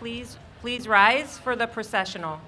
please rise for the processional.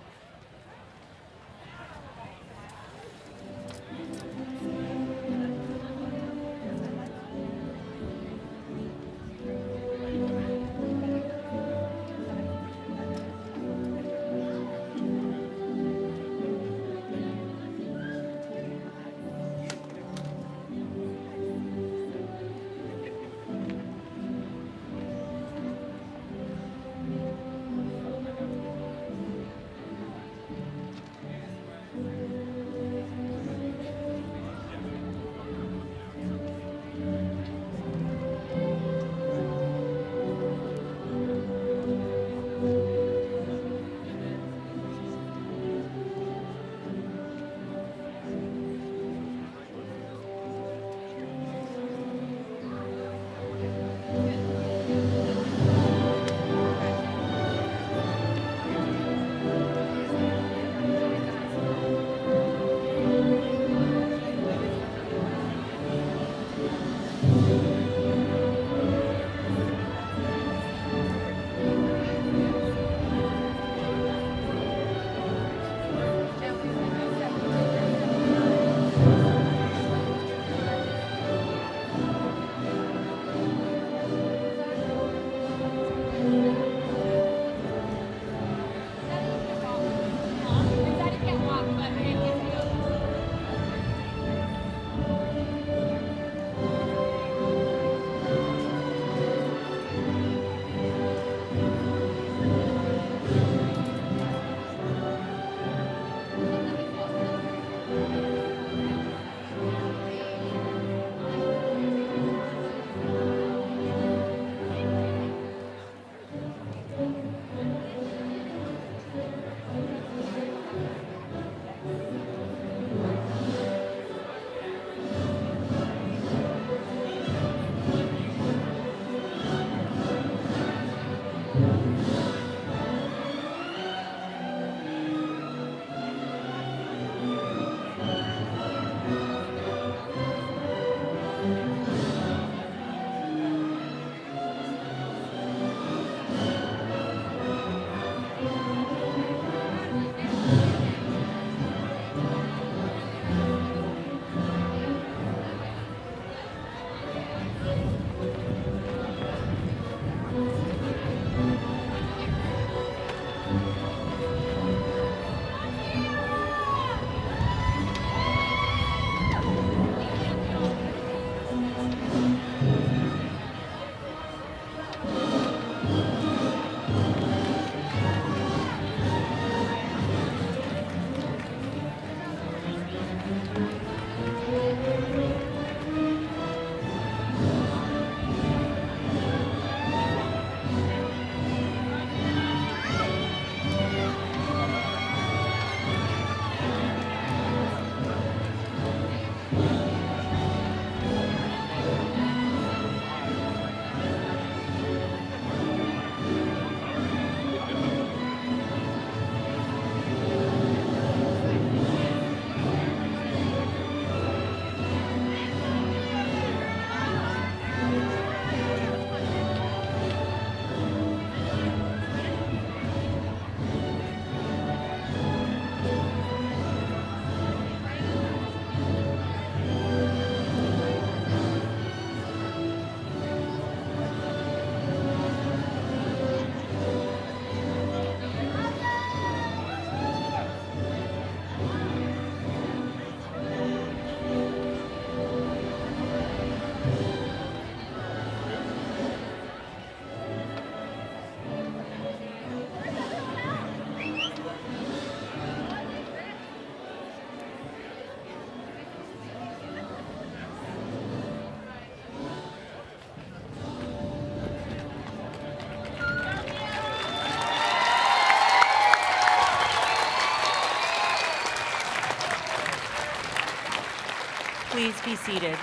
Please be seated.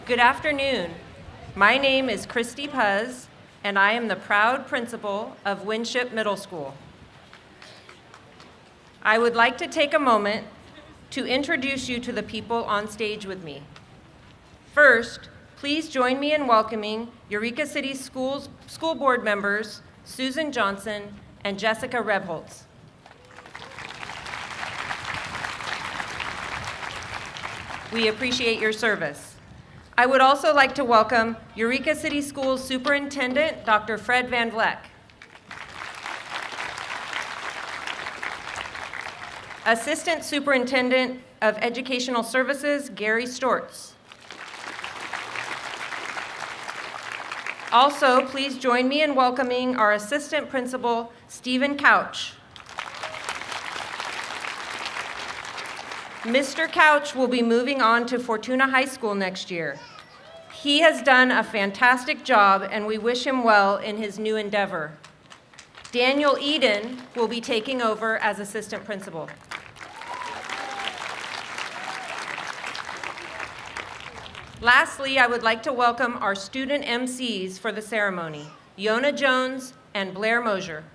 Good afternoon. My name is Kristi Puzz, and I am the proud principal of Winship Middle School. I would like to take a moment to introduce you to the people on stage with me. First, please join me in welcoming Eureka City School Board members Susan Johnson and Jessica Rebholz. We appreciate your service. I would also like to welcome Eureka City Schools Superintendent, Dr. Fred Van Vleck. Assistant Superintendent of Educational Services, Gary Stortz. Also, please join me in welcoming our Assistant Principal, Stephen Couch. Mr. Couch will be moving on to Fortuna High School next year. He has done a fantastic job, and we wish him well in his new endeavor. Daniel Eden will be taking over as Assistant Principal. Lastly, I would like to welcome our student MCs for the ceremony, Yona Jones and Blair Mosier.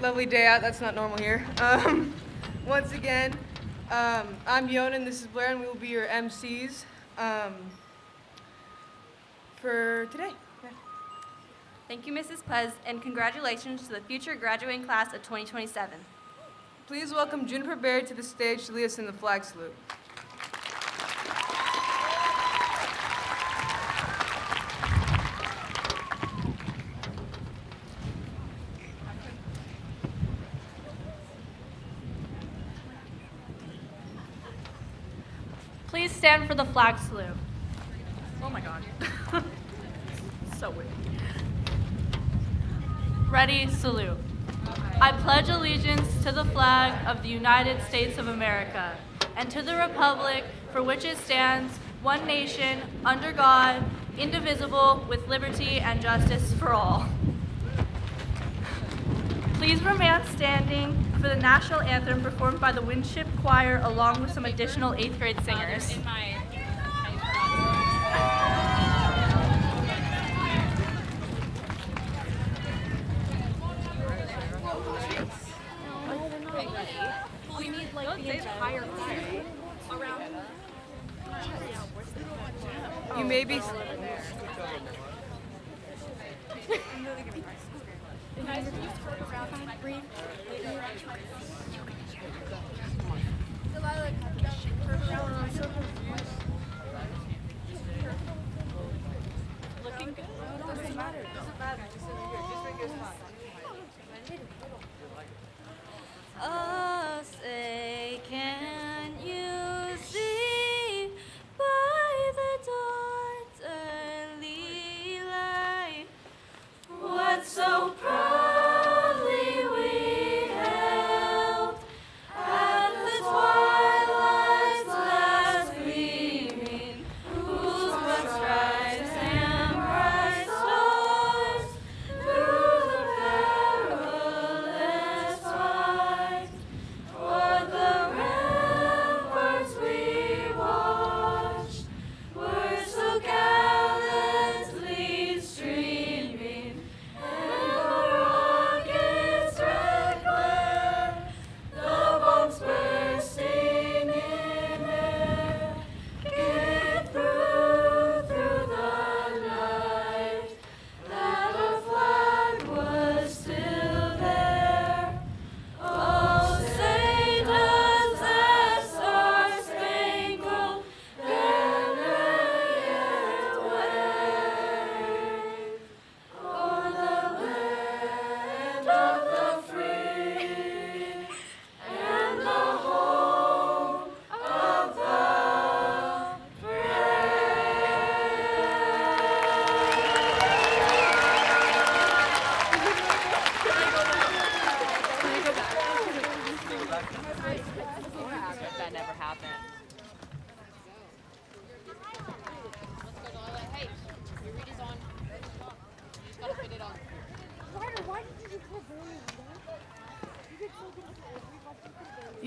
Lovely day out. That's not normal here. Once again, I'm Yona and this is Blair, and we will be your MCs for today. Yeah. Thank you, Mrs. Puzz, and congratulations to the future graduating class of 2027. Please welcome Juniper Berry to the stage to lead us in the flag salute. Please stand for the flag salute. Oh my God. So weird. Ready, salute. I pledge allegiance to the flag of the United States of America and to the republic for which it stands, one nation, under God, indivisible, with liberty and justice for all. Please remain standing for the national anthem performed by the Winship Choir along with some additional 8th grade singers. We need like the entire choir around. You may be. Delilah, looking good. Doesn't matter. Doesn't matter. Just make your spot. Oh, say, can you see by the dawn's early light what so proudly we held at the twilight's last gleaming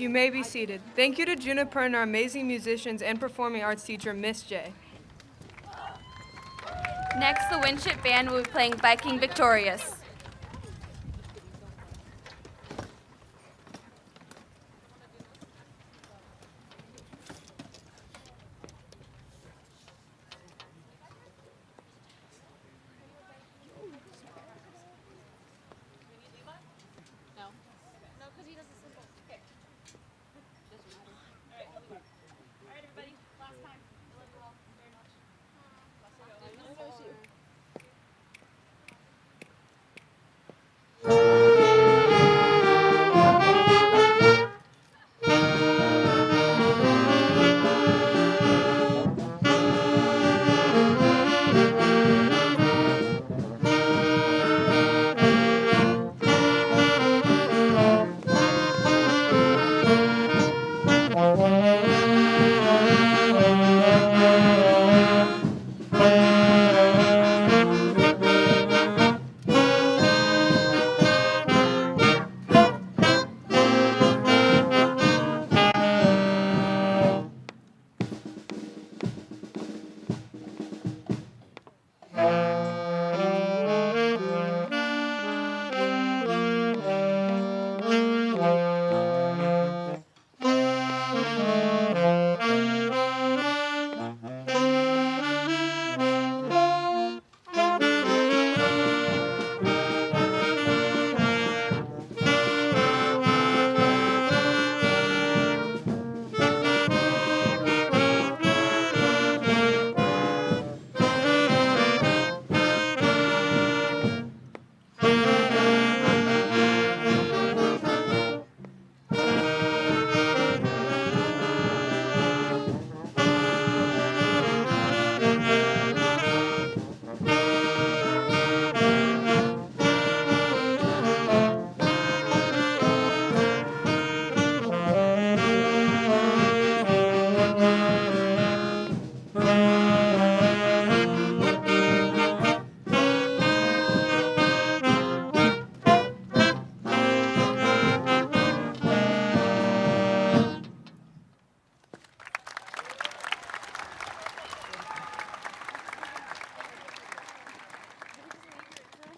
You may be seated. Thank you to Juniper and our amazing musicians and performing arts teacher, Miss J. Next, the Winship Band will be playing Viking Victorious.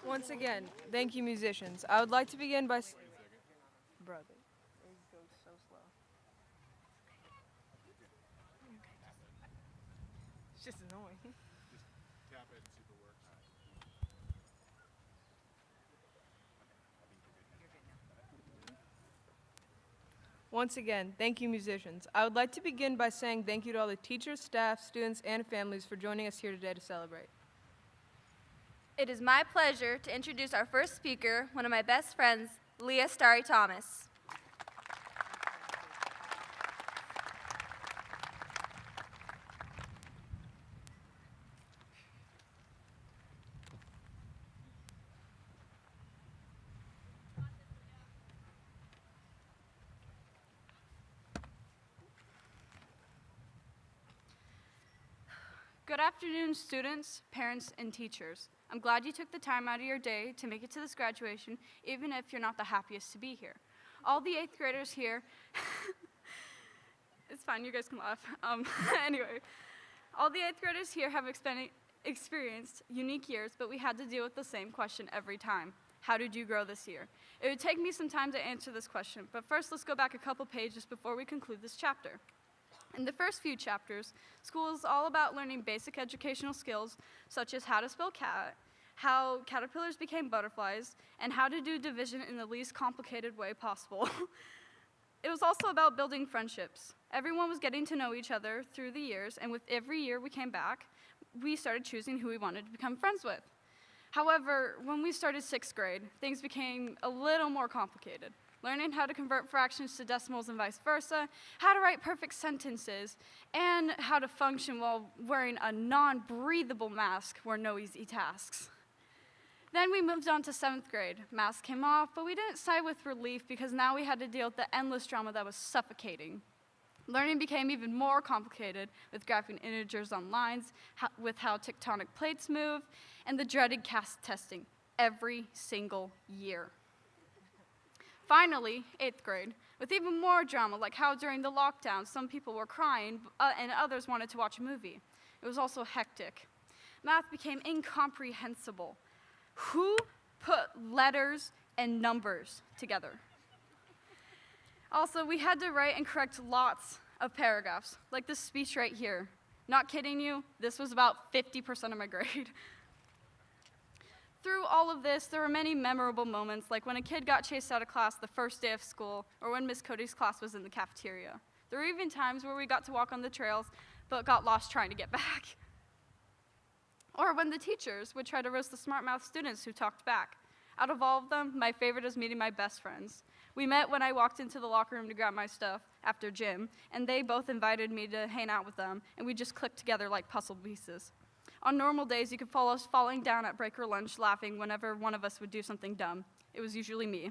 Once again, thank you, musicians. I would like to begin by... Brother, it goes so slow. It's just annoying. Tap it and see if it works. Once again, thank you, musicians. I would like to begin by saying thank you to all the teachers, staff, students, and families for joining us here today to celebrate. It is my pleasure to introduce our first speaker, one of my best friends, Leah Starry Thomas. Good afternoon, students, parents, and teachers. I'm glad you took the time out of your day to make it to this graduation, even if you're not the happiest to be here. All the 8th graders here, it's fine, you guys can laugh. Anyway, all the 8th graders here have experienced unique years, but we had to deal with the same question every time. How did you grow this year? It would take me some time to answer this question, but first let's go back a couple pages before we conclude this chapter. In the first few chapters, school is all about learning basic educational skills, such as how to spell cat, how caterpillars became butterflies, and how to do division in the least complicated way possible. It was also about building friendships. Everyone was getting to know each other through the years, and with every year we came back, we started choosing who we wanted to become friends with. However, when we started 6th grade, things became a little more complicated. Learning how to convert fractions to decimals and vice versa, how to write perfect sentences, and how to function while wearing a non-breathable mask were no easy tasks. Then we moved on to 7th grade. Masks came off, but we didn't sigh with relief because now we had to deal with the endless drama that was suffocating. Learning became even more complicated with graphing integers on lines, with how tectonic plates move, and the dreaded cast testing every single year. Finally, 8th grade with even more drama, like how during the lockdown some people were crying and others wanted to watch a movie. It was also hectic. Math became incomprehensible. Who put letters and numbers together? Also, we had to write and correct lots of paragraphs, like this speech right here. Not kidding you, this was about 50% of my grade. Through all of this, there were many memorable moments, like when a kid got chased out of class the first day of school, or when Miss Cody's class was in the cafeteria. There were even times where we got to walk on the trails, but got lost trying to get back. Or when the teachers would try to roast the smart mouth students who talked back. Out of all of them, my favorite is meeting my best friends. We met when I walked into the locker room to grab my stuff after gym, and they both invited me to hang out with them, and we just clicked together like puzzle pieces. On normal days, you could follow us falling down at break or lunch laughing whenever one of us would do something dumb. It was usually me.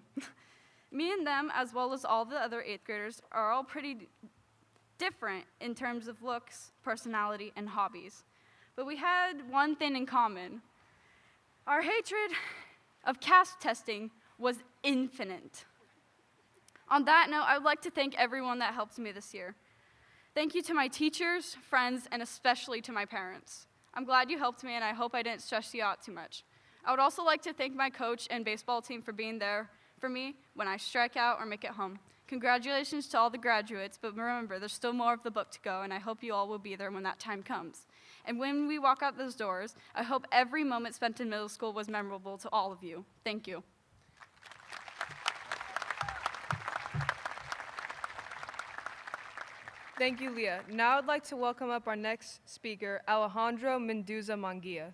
Me and them, as well as all the other 8th graders, are all pretty different in terms of looks, personality, and hobbies. But we had one thing in common. Our hatred of CASP testing was infinite. On that note, I would like to thank everyone that helped me this year. Thank you to my teachers, friends, and especially to my parents. I'm glad you helped me, and I hope I didn't stress you out too much. I would also like to thank my coach and baseball team for being there for me when I strike out or make it home. Congratulations to all the graduates, but remember, there's still more of the book to go, and I hope you all will be there when that time comes. And when we walk out those doors, I hope every moment spent in middle school was memorable to all of you. Thank you. Thank you, Leah. Now I'd like to welcome up our next speaker, Alejandro Mendoza Manguia.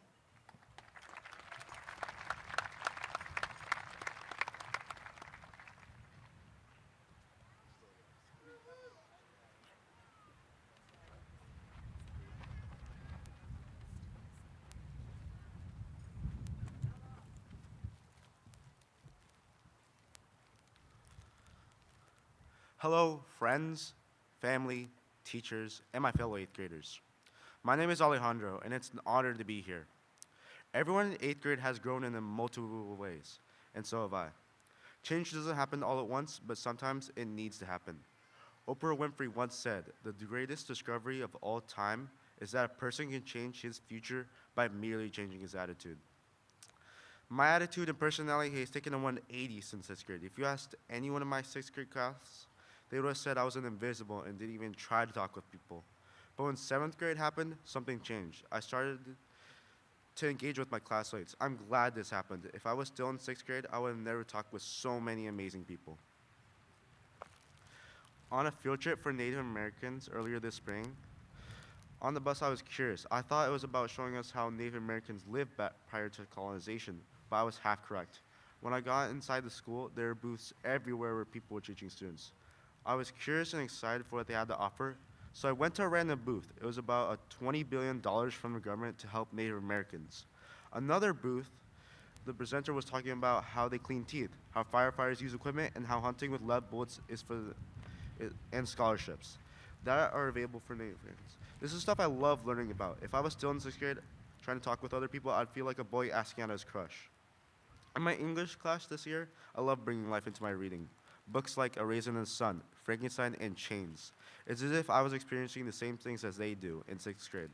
Hello, friends, family, teachers, and my fellow 8th graders. My name is Alejandro, and it's an honor to be here. Everyone in 8th grade has grown in multiple ways, and so have I. Change doesn't happen all at once, but sometimes it needs to happen. Oprah Winfrey once said, "The greatest discovery of all time is that a person can change his future by merely changing his attitude." My attitude and personality has taken a 180 since 6th grade. If you asked anyone in my 6th grade class, they would have said I was an invisible and didn't even try to talk with people. But when 7th grade happened, something changed. I started to engage with my classmates. I'm glad this happened. If I was still in 6th grade, I would have never talked with so many amazing people. On a field trip for Native Americans earlier this spring, on the bus I was curious. I thought it was about showing us how Native Americans lived back prior to colonization, but I was half correct. When I got inside the school, there were booths everywhere where people were teaching students. I was curious and excited for what they had to offer, so I went to a random booth. It was about $20 billion from the government to help Native Americans. Another booth, the presenter was talking about how they clean teeth, how firefighters use equipment, and how hunting with lead bullets is and scholarships that are available for Native Americans. This is stuff I love learning about. If I was still in 6th grade trying to talk with other people, I'd feel like a boy asking out his crush. In my English class this year, I love bringing life into my reading. Books like A Raisin in the Sun, Frankenstein, and Chains. It's as if I was experiencing the same things as they do in 6th grade.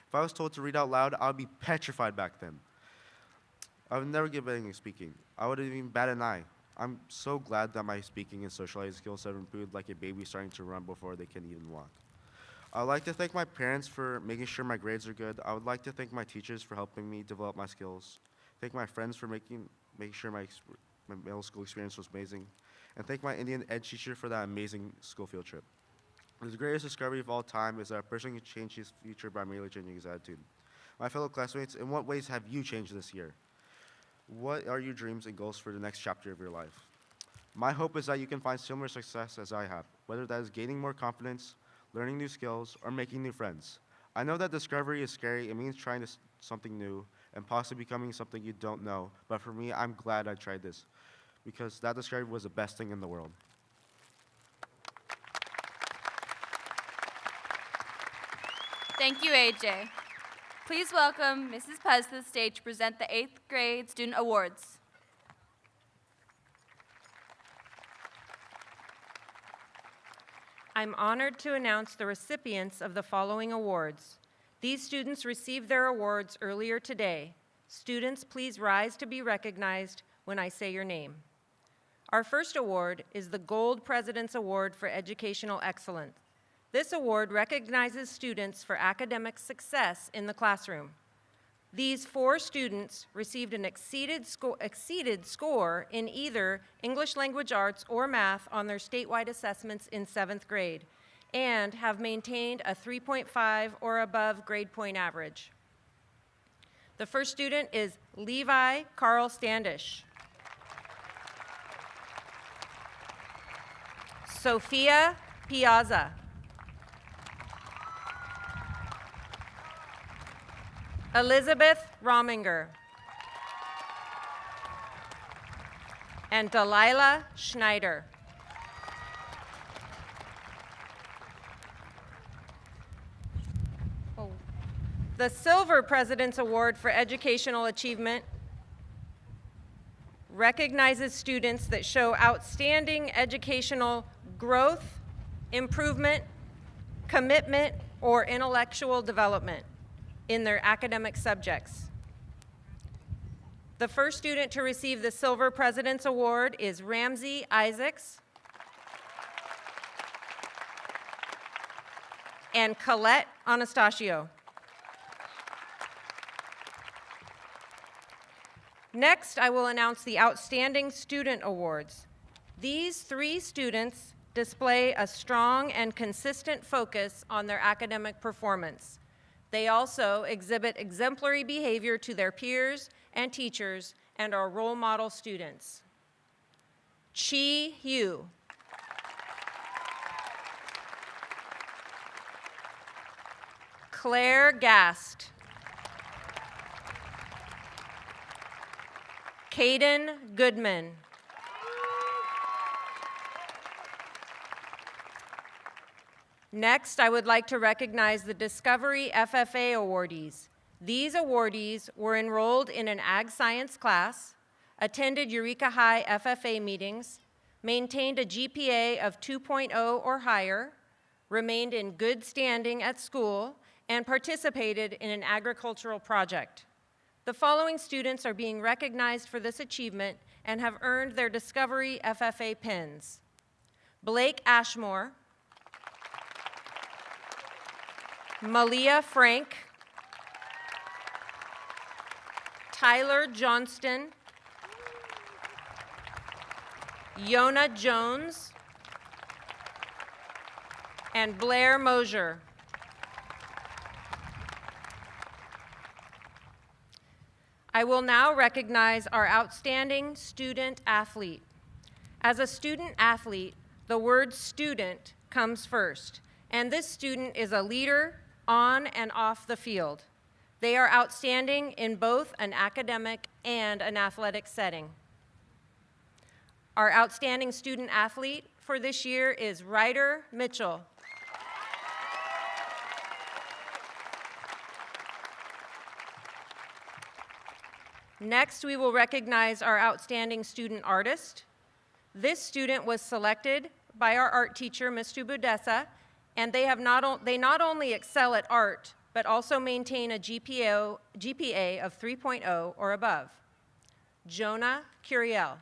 If I was told to read out loud, I would be petrified back then. I would never give anything speaking. I would have even bat an eye. I'm so glad that my speaking and socializing skills have improved like a baby starting to run before they can even walk. I would like to thank my parents for making sure my grades are good. I would like to thank my teachers for helping me develop my skills. Thank my friends for making sure my middle school experience was amazing. And thank my Indian ed teacher for that amazing school field trip. The greatest discovery of all time is that a person can change his future by merely changing his attitude. My fellow classmates, in what ways have you changed this year? What are your dreams and goals for the next chapter of your life? My hope is that you can find similar success as I have, whether that is gaining more confidence, learning new skills, or making new friends. I know that discovery is scary. It means trying something new and possibly becoming something you don't know. But for me, I'm glad I tried this, because that discovery was the best thing in the world. Thank you, AJ. Please welcome Mrs. Puzz to the stage to present the 8th grade student awards. I'm honored to announce the recipients of the following awards. These students received their awards earlier today. Students, please rise to be recognized when I say your name. Our first award is the Gold President's Award for Educational Excellence. This award recognizes students for academic success in the classroom. These 4 students received an exceeded score in either English Language Arts or Math on their statewide assessments in 7th grade and have maintained a 3.5 or above grade point average. The first student is Levi Carl Standish. Sophia Piazza. Elizabeth Rominger. And Delilah Schneider. The Silver President's Award for Educational Achievement recognizes students that show outstanding educational growth, improvement, commitment, or intellectual development in their academic subjects. The first student to receive the Silver President's Award is Ramsey Isaacs and Colette Anastasio. Next, I will announce the Outstanding Student Awards. These 3 students display a strong and consistent focus on their academic performance. They also exhibit exemplary behavior to their peers and teachers and are role model students. Chi Hu. Claire Gast. Caden Goodman. Next, I would like to recognize the Discovery FFA awardees. These awardees were enrolled in an ag science class, attended Eureka High FFA meetings, maintained a GPA of 2.0 or higher, remained in good standing at school, and participated in an agricultural project. The following students are being recognized for this achievement and have earned their Discovery FFA pins. Blake Ashmore, Malia Frank, Tyler Johnston, Yona Jones, and Blair Mosier. I will now recognize our outstanding student athlete. As a student athlete, the word student comes first, and this student is a leader on and off the field. They are outstanding in both an academic and an athletic setting. Our outstanding student athlete for this year is Ryder Mitchell. Next, we will recognize our outstanding student artist. This student was selected by our art teacher, Mr. Budessa, and they not only excel at art, but also maintain a GPA of 3.0 or above. Jonah Curiel.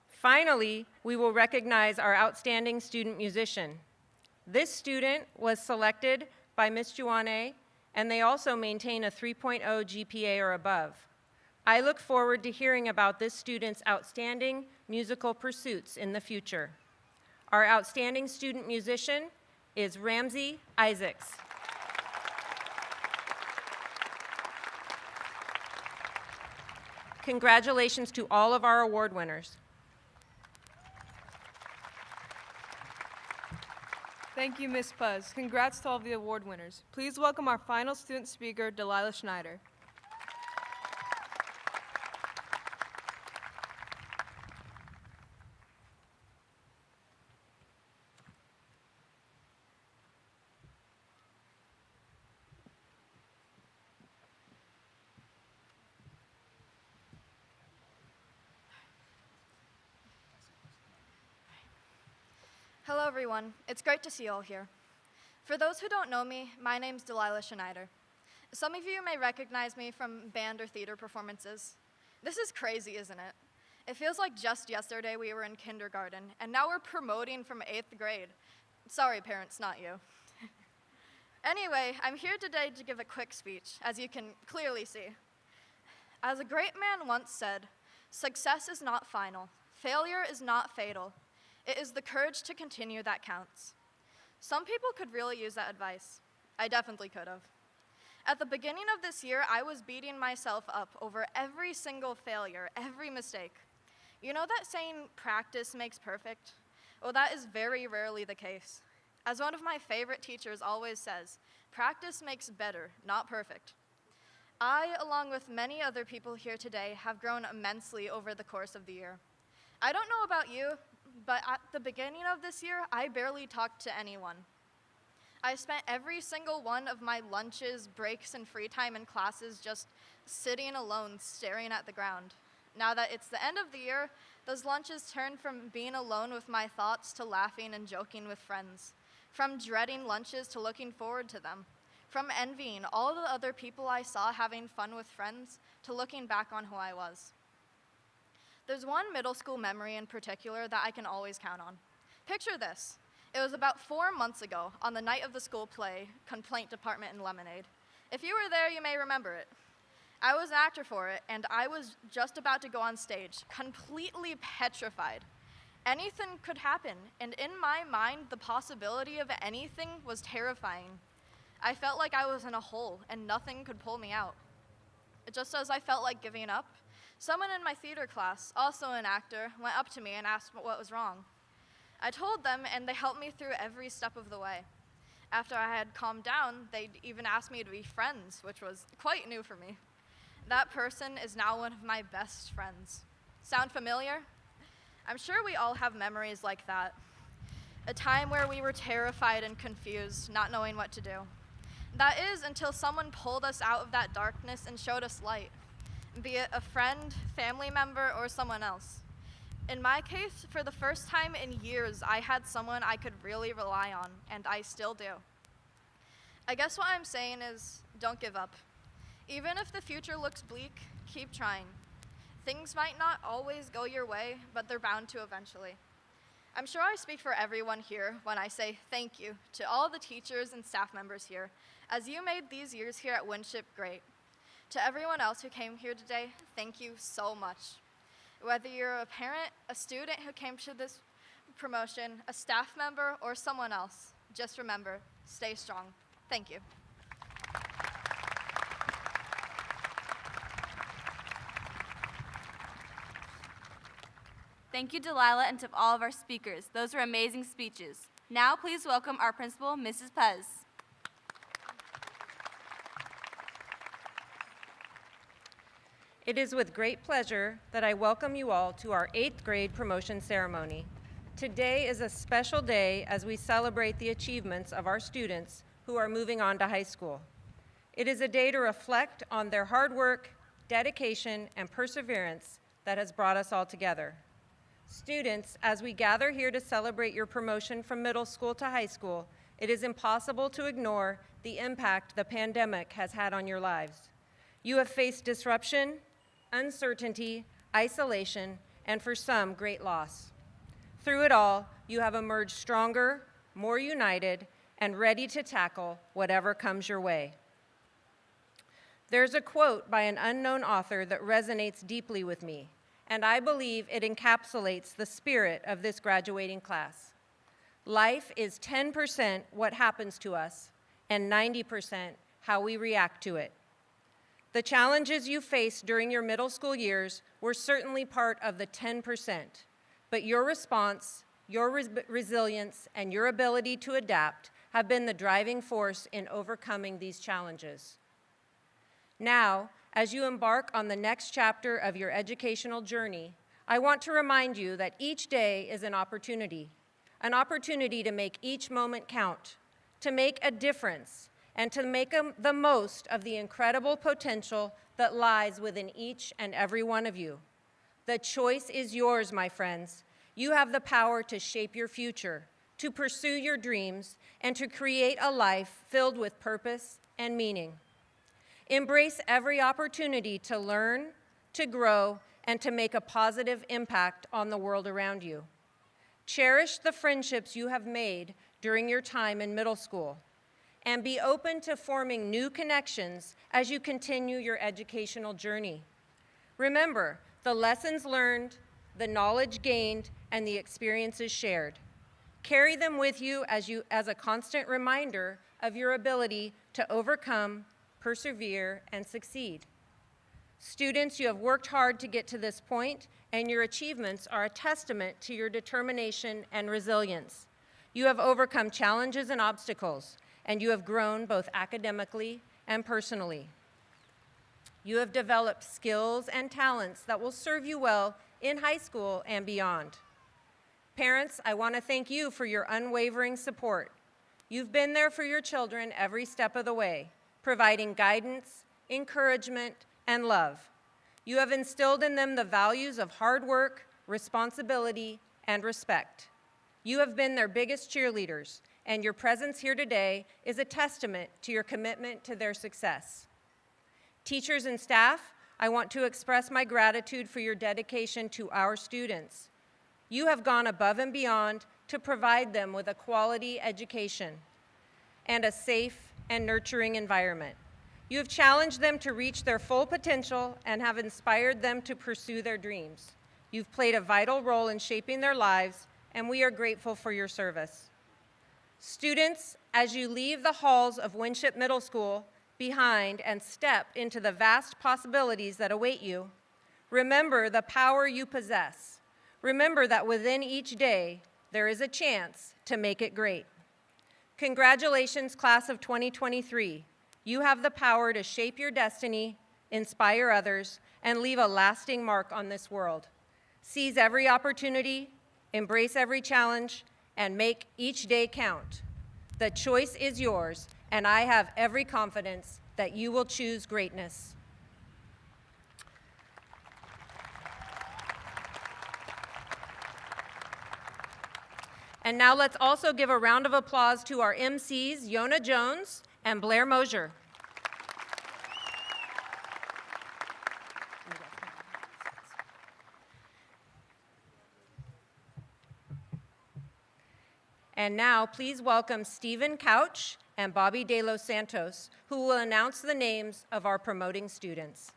Finally, we will recognize our outstanding student musician. This student was selected by Ms. Juane, and they also maintain a 3.0 GPA or above. I look forward to hearing about this student's outstanding musical pursuits in the future. Our outstanding student musician is Ramsey Isaacs. Congratulations to all of our award winners. Thank you, Ms. Puzz. Congrats to all of the award winners. Please welcome our final student speaker, Delilah Schneider. Hello, everyone. It's great to see you all here. For those who don't know me, my name's Delilah Schneider. Some of you may recognize me from band or theater performances. This is crazy, isn't it? It feels like just yesterday we were in kindergarten, and now we're promoting from 8th grade. Sorry, parents, not you. Anyway, I'm here today to give a quick speech, as you can clearly see. As a great man once said, success is not final. Failure is not fatal. It is the courage to continue that counts. Some people could really use that advice. I definitely could have. At the beginning of this year, I was beating myself up over every single failure, every mistake. You know that saying, practice makes perfect? Well, that is very rarely the case. As one of my favorite teachers always says, practice makes better, not perfect. I, along with many other people here today, have grown immensely over the course of the year. I don't know about you, but at the beginning of this year, I barely talked to anyone. I spent every single one of my lunches, breaks, and free time in classes just sitting alone, staring at the ground. Now that it's the end of the year, those lunches turned from being alone with my thoughts to laughing and joking with friends, from dreading lunches to looking forward to them, from envying all the other people I saw having fun with friends to looking back on who I was. There's one middle school memory in particular that I can always count on. Picture this. It was about 4 months ago on the night of the school play, Complaint Department in Lemonade. If you were there, you may remember it. I was an actor for it, and I was just about to go on stage, completely petrified. Anything could happen, and in my mind, the possibility of anything was terrifying. I felt like I was in a hole, and nothing could pull me out. Just as I felt like giving up, someone in my theater class, also an actor, went up to me and asked what was wrong. I told them, and they helped me through every step of the way. After I had calmed down, they even asked me to be friends, which was quite new for me. That person is now one of my best friends. Sound familiar? I'm sure we all have memories like that. A time where we were terrified and confused, not knowing what to do. That is until someone pulled us out of that darkness and showed us light, be it a friend, family member, or someone else. In my case, for the first time in years, I had someone I could really rely on, and I still do. I guess what I'm saying is, don't give up. Even if the future looks bleak, keep trying. Things might not always go your way, but they're bound to eventually. I'm sure I speak for everyone here when I say thank you to all the teachers and staff members here, as you made these years here at Winship great. To everyone else who came here today, thank you so much. Whether you're a parent, a student who came to this promotion, a staff member, or someone else, just remember, stay strong. Thank you. Thank you, Delilah, and to all of our speakers. Those were amazing speeches. Now, please welcome our principal, Mrs. Puzz. It is with great pleasure that I welcome you all to our 8th grade promotion ceremony. Today is a special day as we celebrate the achievements of our students who are moving on to high school. It is a day to reflect on their hard work, dedication, and perseverance that has brought us all together. Students, as we gather here to celebrate your promotion from middle school to high school, it is impossible to ignore the impact the pandemic has had on your lives. You have faced disruption, uncertainty, isolation, and for some, great loss. Through it all, you have emerged stronger, more united, and ready to tackle whatever comes your way. There's a quote by an unknown author that resonates deeply with me, and I believe it encapsulates the spirit of this graduating class. Life is 10% what happens to us, and 90% how we react to it. The challenges you faced during your middle school years were certainly part of the 10%, but your response, your resilience, and your ability to adapt have been the driving force in overcoming these challenges. Now, as you embark on the next chapter of your educational journey, I want to remind you that each day is an opportunity to make each moment count, to make a difference, and to make the most of the incredible potential that lies within each and every one of you. The choice is yours, my friends. You have the power to shape your future, to pursue your dreams, and to create a life filled with purpose and meaning. Embrace every opportunity to learn, to grow, and to make a positive impact on the world around you. Cherish the friendships you have made during your time in middle school, and be open to forming new connections as you continue your educational journey. Remember, the lessons learned, the knowledge gained, and the experiences shared. Carry them with you as a constant reminder of your ability to overcome, persevere, and succeed. Students, you have worked hard to get to this point, and your achievements are a testament to your determination and resilience. You have overcome challenges and obstacles, and you have grown both academically and personally. You have developed skills and talents that will serve you well in high school and beyond. Parents, I want to thank you for your unwavering support. You've been there for your children every step of the way, providing guidance, encouragement, and love. You have instilled in them the values of hard work, responsibility, and respect. You have been their biggest cheerleaders, and your presence here today is a testament to your commitment to their success. Teachers and staff, I want to express my gratitude for your dedication to our students. You have gone above and beyond to provide them with a quality education and a safe and nurturing environment. You have challenged them to reach their full potential and have inspired them to pursue their dreams. You've played a vital role in shaping their lives, and we are grateful for your service. Students, as you leave the halls of Winship Middle School behind and step into the vast possibilities that await you, remember the power you possess. Remember that within each day, there is a chance to make it great. Congratulations, class of 2023. You have the power to shape your destiny, inspire others, and leave a lasting mark on this world. Seize every opportunity, embrace every challenge, and make each day count. The choice is yours, and I have every confidence that you will choose greatness. And now let's also give a round of applause to our MCs, Yona Jones and Blair Mosier. And now, please welcome Stephen Couch and Bobby De Los Santos, who will announce the names of our promoting students.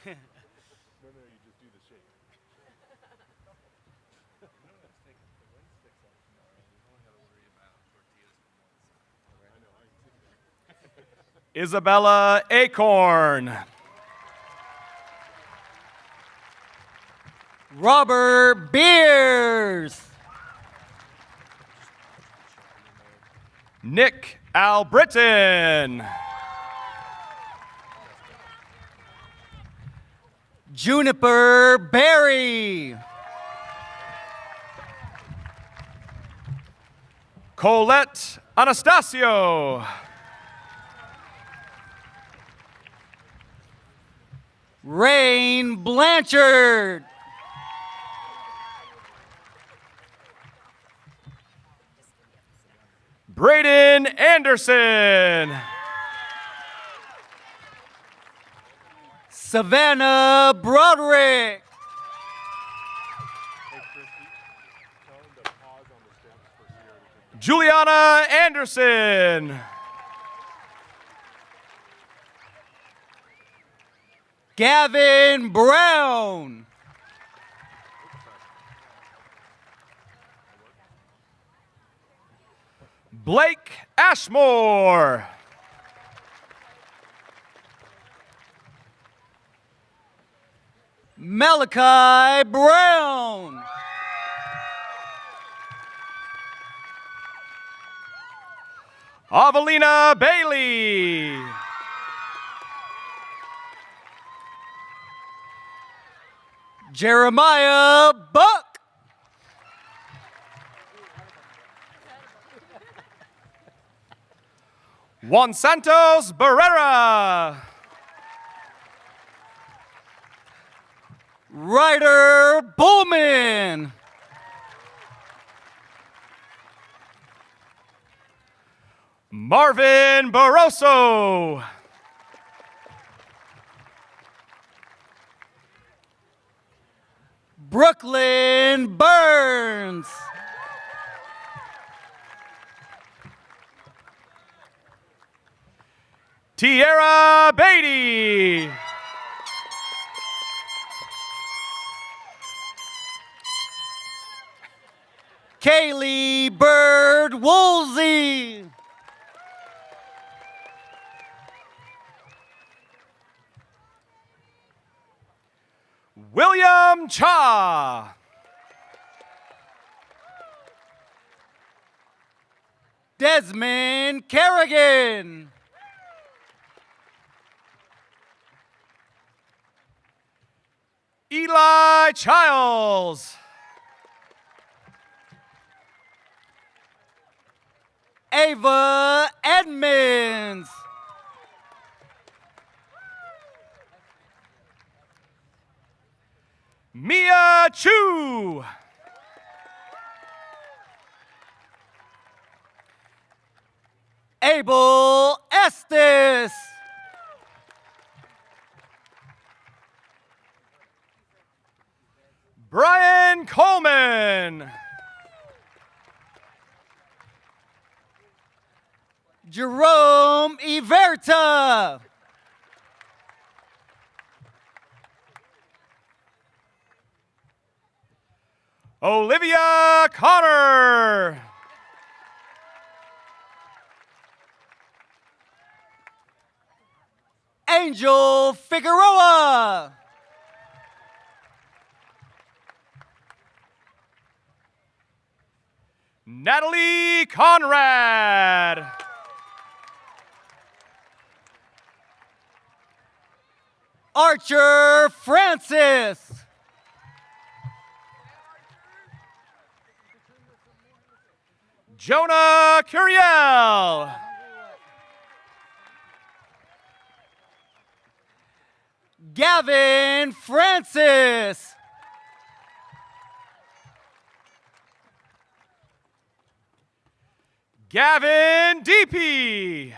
No, you just do the shape. Isabella Acorn. Robert Beers. Nick Albritton. Juniper Berry. Colette Anastasio. Rain Blanchard. Braden Anderson. Savannah Broderick. Hey, Kristi, tell them to pause on the steps for Sierra. Juliana Anderson. Gavin Brown. Blake Ashmore. Malachi Brown. Avelina Bailey. Jeremiah Buck. Juan Santos Barrera. Ryder Bullman. Marvin Barroso. Brooklyn Burns. Tierra Beatty. Kaylee Bird Woolsey. William Cha. Desmond Kerrigan. Eli Childs. Ava Edmonds. Mia Chu. Abel Estes. Brian Coleman. Jerome Iverta. Olivia Connor. Angel Figueroa. Natalie Conrad. Archer Francis. Jonah Curiel. Gavin Francis. Gavin DP.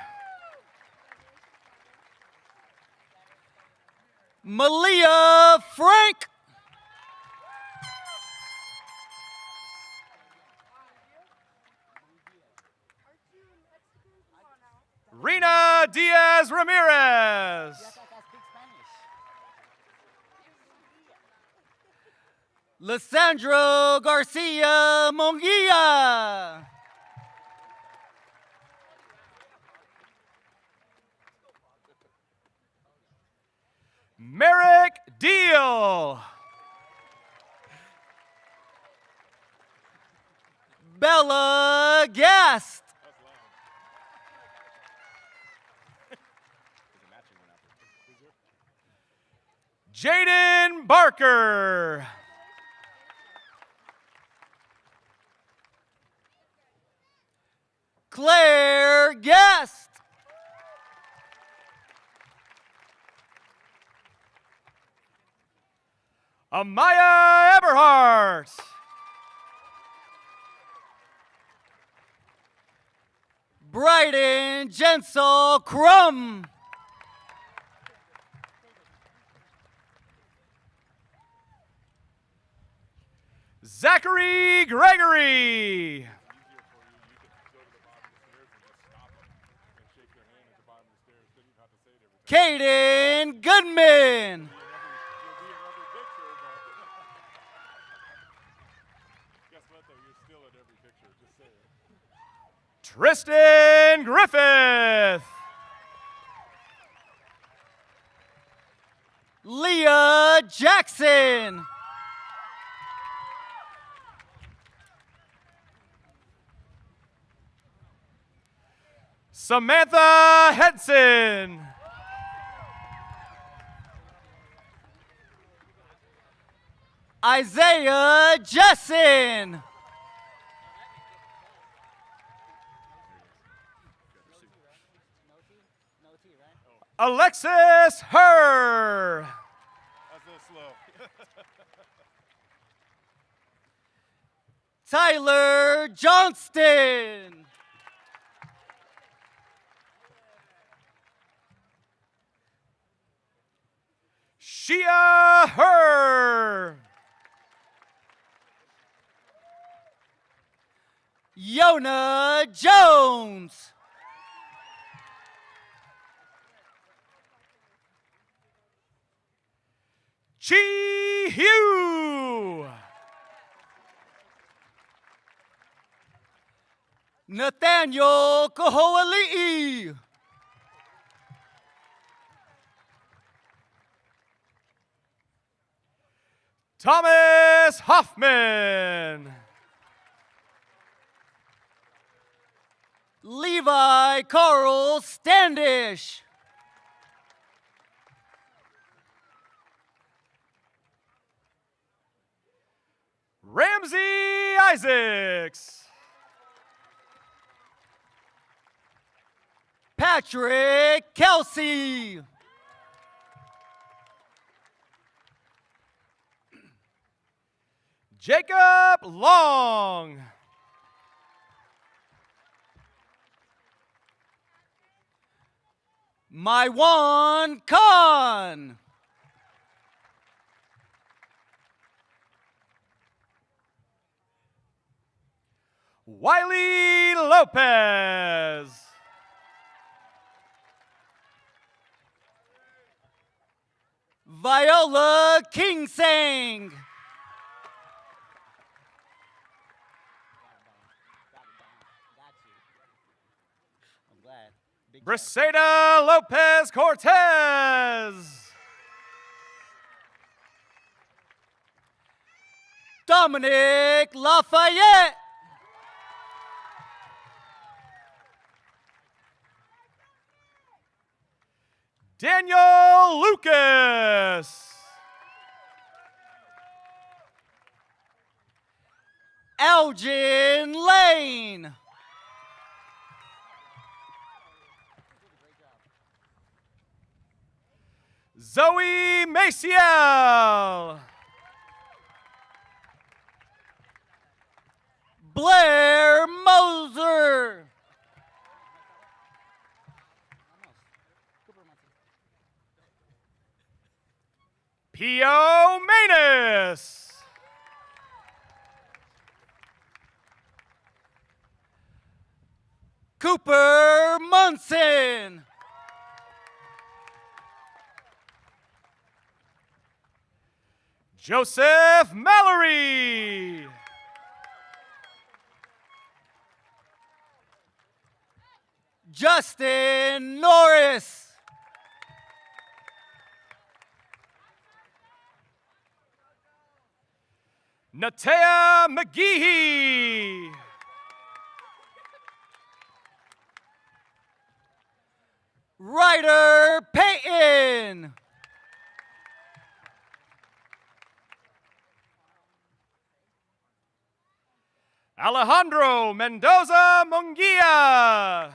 Malia Frank. Rena Diaz Ramirez. Lissandro Garcia Monguia. Merrick Deal. Bella Guest. Jaden Barker. Claire Guest. Amaya Eberhardt. Bryden Jensel Crum. Zachary Gregory. Caden Goodman. Tristan Griffith. Leah Jackson. Samantha Henson. Isaiah Jessen. Alexis Herr. That's a little slow. Tyler Johnston. Shia Herr. Yona Jones. Chi Hugh. Nathaniel Kahoali'i. Thomas Hoffman. Levi Carl Standish. Ramsey Isaacs. Patrick Kelsey. Jacob Long. Maiwan Khan. Wiley Lopez. Viola Kingsang. Briseda Lopez Cortez. Dominic Lafayette. Daniel Lucas. Elgin Lane. Zoe Maciel. Blair Moser. Pio Manus. Cooper Munson. Joseph Mallory. Justin Norris. Natea McGehee. Ryder Payton. Alejandro Mendoza Munguia.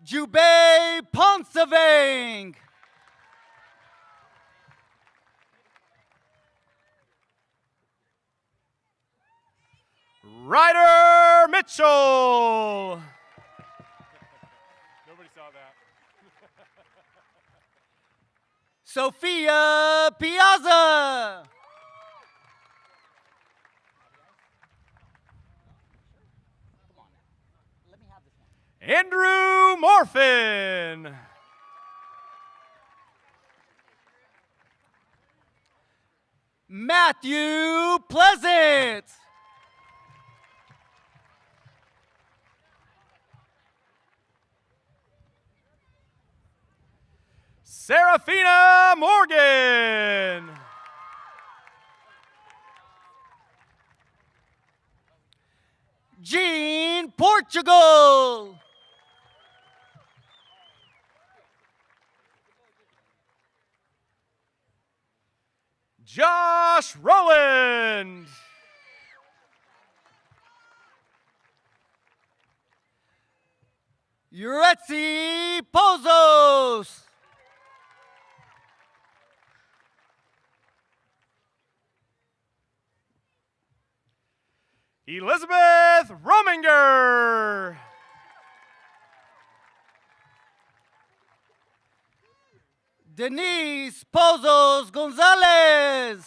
Jubei Ponsavang. Ryder Mitchell. Nobody saw that. Sophia Piazza. Andrew Morfin. Matthew Pleasant. Serafina Morgan. Jean Portugal. Josh Rowland. Yuretsi Pozos. Elizabeth Rominger. Denise Pozos Gonzalez.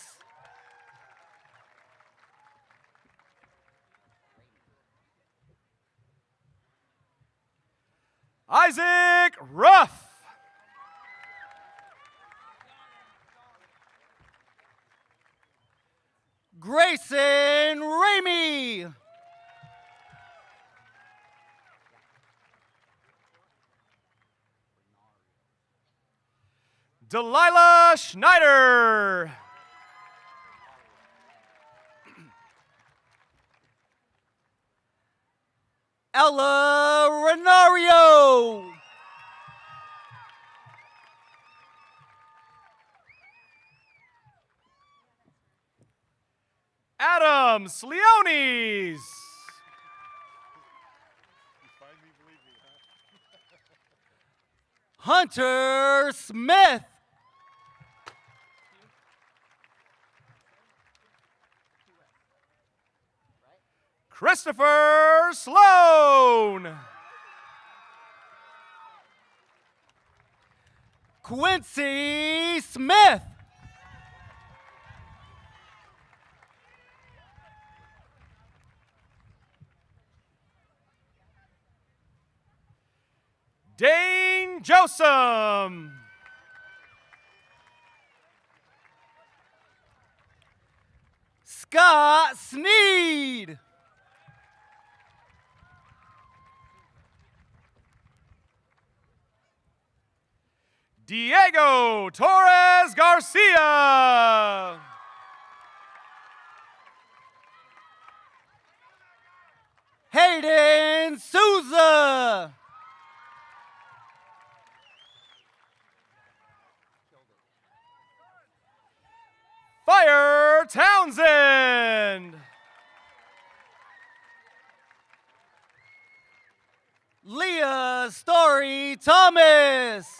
Isaac Ruff. Grayson Ramey. Delilah Schneider. Ella Renario. Adam Sleones. Hunter Smith. Christopher Sloan. Quincy Smith. Dane Josem. Scott Sneed. Diego Torres Garcia. Hayden Souza. Fire Townsend. Leah Story Thomas.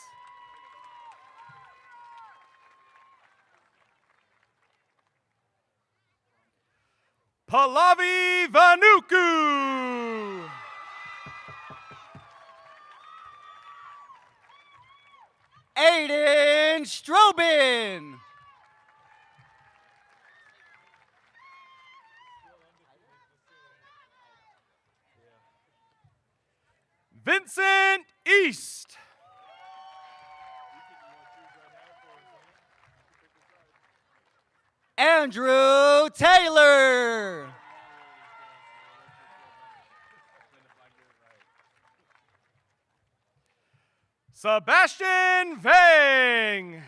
Pallavi Vanuku. Aiden Strobin. Vincent East. Andrew Taylor. Sebastian Vang.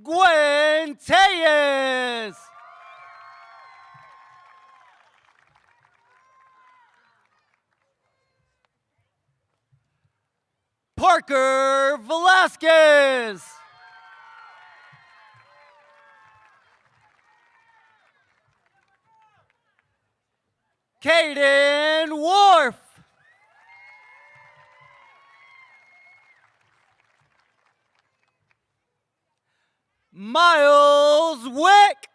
Gwen Tayes. Parker Velasquez. Caden Wharf. Miles Wick.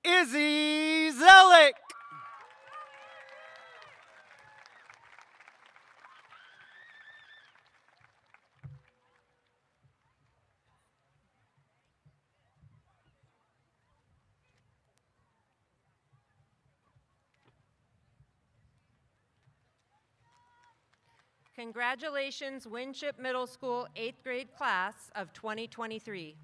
Izzy Zelick. Congratulations, Winship Middle School 8th grade class of 2023.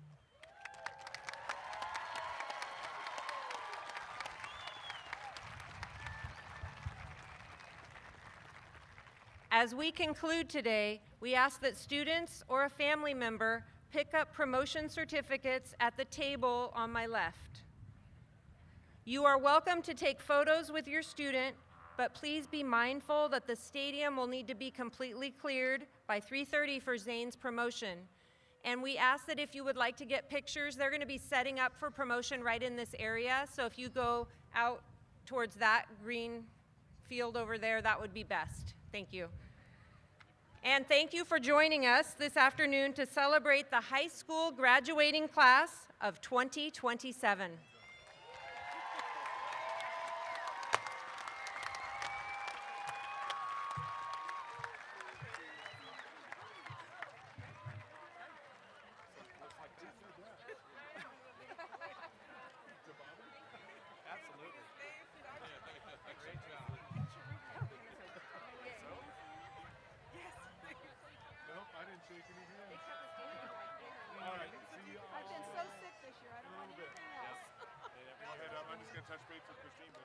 As we conclude today, we ask that students or a family member pick up promotion certificates at the table on my left. You are welcome to take photos with your student, but please be mindful that the stadium will need to be completely cleared by 3:30 for Zane's promotion. And we ask that if you would like to get pictures, they're going to be setting up for promotion right in this area. So if you go out towards that green field over there, that would be best. Thank you. And thank you for joining us this afternoon to celebrate the high school graduating class of 2027. Nope, I didn't shake any hands. All right, see you all. I've been so sick this year. I don't want anything else. Go ahead, I'm just going to touch base with Christine, but